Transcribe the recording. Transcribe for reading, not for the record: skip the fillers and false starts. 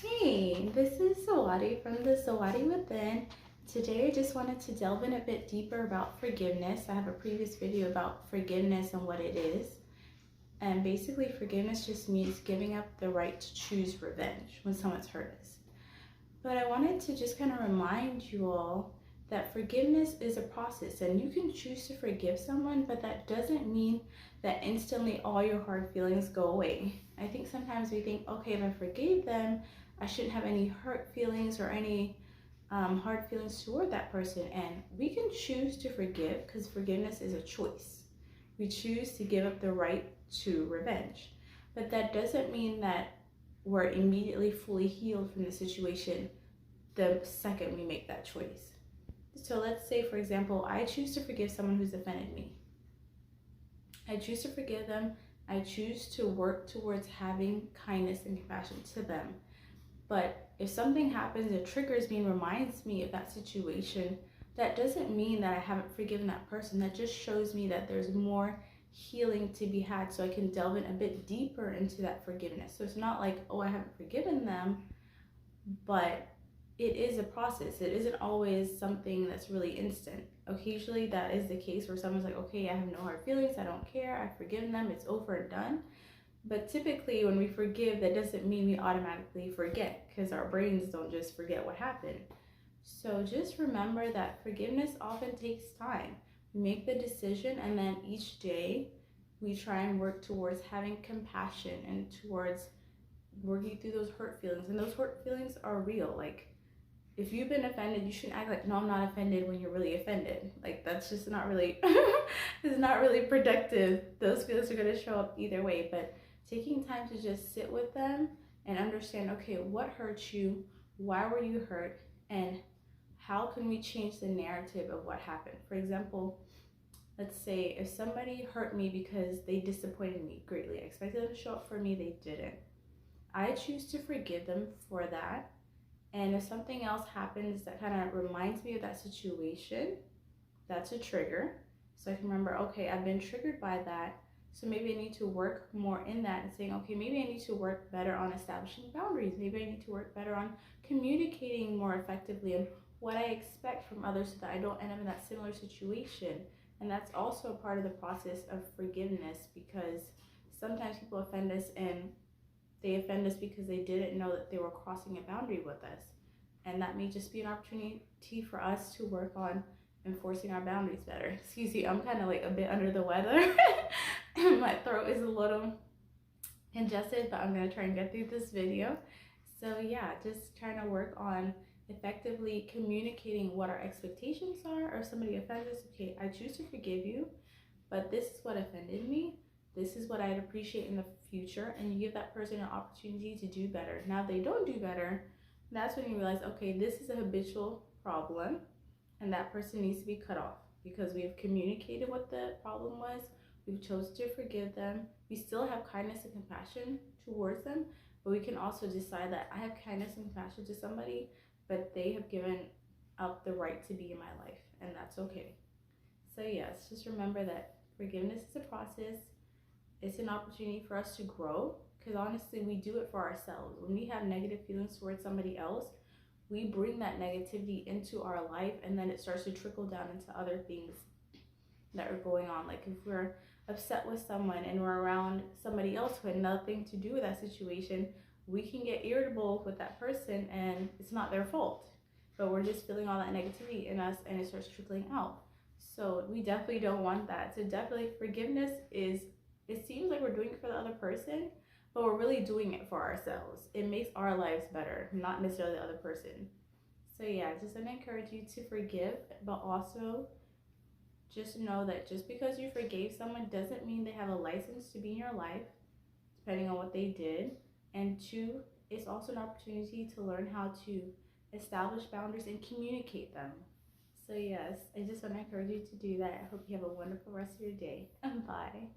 Hey, this is Sawadi from the Sawadi Within. Today I just wanted to delve in a bit deeper about forgiveness. I have a previous video about forgiveness and what it is. And basically forgiveness just means giving up the right to choose revenge when someone's hurt us. But I wanted to just kind of remind you all that forgiveness is a process and you can choose to forgive someone, but that doesn't mean that instantly all your hard feelings go away. I think sometimes we think, okay, if I forgave them, I shouldn't have any hurt feelings or any hard feelings toward that person. And we can choose to forgive because forgiveness is a choice. We choose to give up the right to revenge. But that doesn't mean that we're immediately fully healed from the situation the second we make that choice. So let's say, for example, I choose to forgive someone who's offended me. I choose to forgive them. I choose to work towards having kindness and compassion to them. But if something happens, it triggers me and reminds me of that situation, that doesn't mean that I haven't forgiven that person. That just shows me that there's more healing to be had, so I can delve in a bit deeper into that forgiveness. So it's not like, oh, I haven't forgiven them, but it is a process. It isn't always something that's really instant. Occasionally that is the case where someone's like, okay, I have no hard feelings, I don't care, I've forgiven them, it's over and done. But typically when we forgive, that doesn't mean we automatically forget, because our brains don't just forget what happened. So just remember that forgiveness often takes time. We make the decision, and then each day we try and work towards having compassion and towards working through those hurt feelings. And those hurt feelings are real. Like, if you've been offended, you shouldn't act like, no, I'm not offended, when you're really offended. Like, that's just not really, it's not really productive. Those feelings are gonna show up either way. But taking time to just sit with them and understand, okay, what hurt you? Why were you hurt? And how can we change the narrative of what happened? For example, let's say if somebody hurt me because they disappointed me greatly. I expected them to show up for me, they didn't. I choose to forgive them for that. And if something else happens that kind of reminds me of that situation, that's a trigger. So I can remember, okay, I've been triggered by that. So maybe I need to work more in that and saying, okay, maybe I need to work better on establishing boundaries. Maybe I need to work better on communicating more effectively and what I expect from others so that I don't end up in that similar situation. And that's also a part of the process of forgiveness, because sometimes people offend us and they offend us because they didn't know that they were crossing a boundary with us. And that may just be an opportunity for us to work on enforcing our boundaries better. Excuse me, I'm kind of like a bit under the weather. My throat is a little congested, but I'm gonna try and get through this video. So yeah, just trying to work on effectively communicating what our expectations are. Or if somebody offends us, okay, I choose to forgive you, but this is what offended me. This is what I'd appreciate in the future. And you give that person an opportunity to do better. Now, if they don't do better, that's when you realize, okay, this is a habitual problem and that person needs to be cut off, because we've communicated what the problem was. We've chosen to forgive them. We still have kindness and compassion towards them, but we can also decide that I have kindness and compassion to somebody, but they have given up the right to be in my life, and that's okay. So yes, just remember that forgiveness is a process. It's an opportunity for us to grow, because honestly, we do it for ourselves. When we have negative feelings towards somebody else, we bring that negativity into our life, and then it starts to trickle down into other things that are going on. Like if we're upset with someone and we're around somebody else who had nothing to do with that situation, we can get irritable with that person and it's not their fault, but we're just feeling all that negativity in us and it starts trickling out. So we definitely don't want that. So definitely forgiveness is, it seems like we're doing it for the other person, but we're really doing it for ourselves. It makes our lives better, not necessarily the other person. So yeah, just want to encourage you to forgive, but also just know that just because you forgave someone doesn't mean they have a license to be in your life, depending on what they did. And two, it's also an opportunity to learn how to establish boundaries and communicate them. So yes, I just want to encourage you to do that. I hope you have a wonderful rest of your day. Bye.